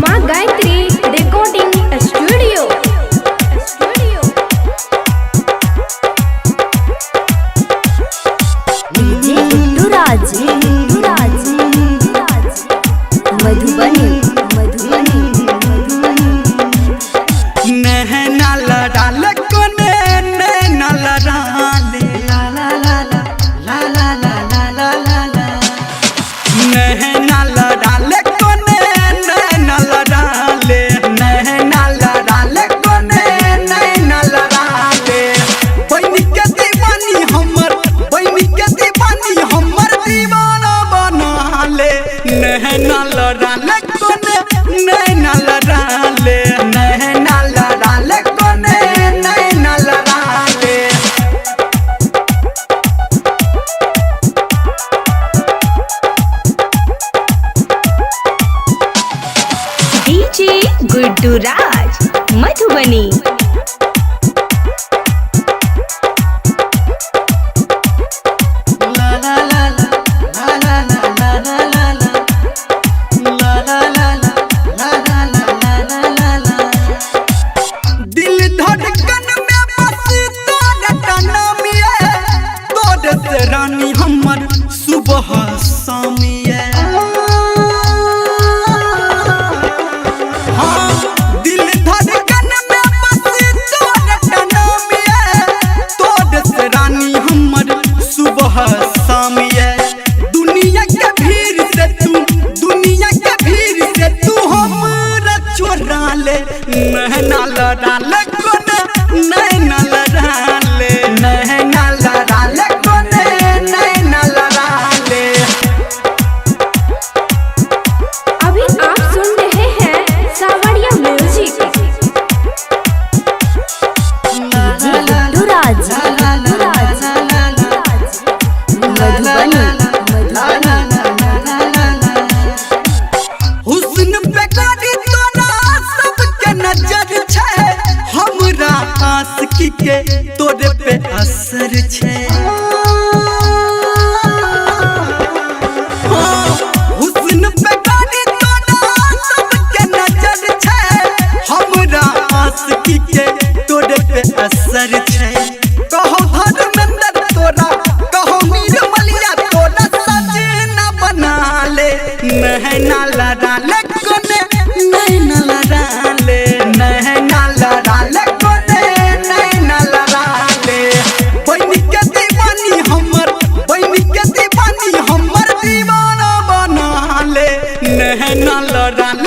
माँ Gayatri recording studio. DJ Guddu Raj Madhubani नैना लड़ाल कोने नैना लड़ाले ला ला ला ला ला ला ला ला ला ला नैना लड़ाल कोने नैना लड़ाले नैना लड़ाल कोने नैना लड़ाले बनी के दीवानी हमर दीवाना बना ले नैना लड़ाल कोने नैना लड़ाले नैना लड़ाल कोने नैना लड़ाले। डीजे गुड्डू राज मधुबनी दिल धड़कन में बस तोरा नाम ये तोरे से रानी हमर सुबह शामिए हाँ दिल धड़कन में बस तोरा नाम ये तोरे से रानी हमर सुबह शामिए दुनिया के भीड़ से तू हमरा चोरा ले नैना लड़ाल कोने नैना लड़ाले नैना लड़ाल कोने नैना लड़ाले। अभी आप सुन रहे हैं सावरिया म्यूजिक। डीजे गुड्डू राज मधुबनी हुस्न पे गाड़ी तोरा सबके नजर छै हमरा आशिकी के तोरे पे असर छै हाँ, हुस्न पे गाड़ी तोरा सबके नजर छै हमरा आशिकी के तोरे पे असर छै कहो धर्मेंद्र तोरा कहो निर्मलिया तोरा सजना बना ले नैना लड़ाल कोने नैना लड़ाले नैना लड़ाल कोने नैना लड़ाले बनी के दीवानी हमर दीवाना बना ले नैना लड़ाल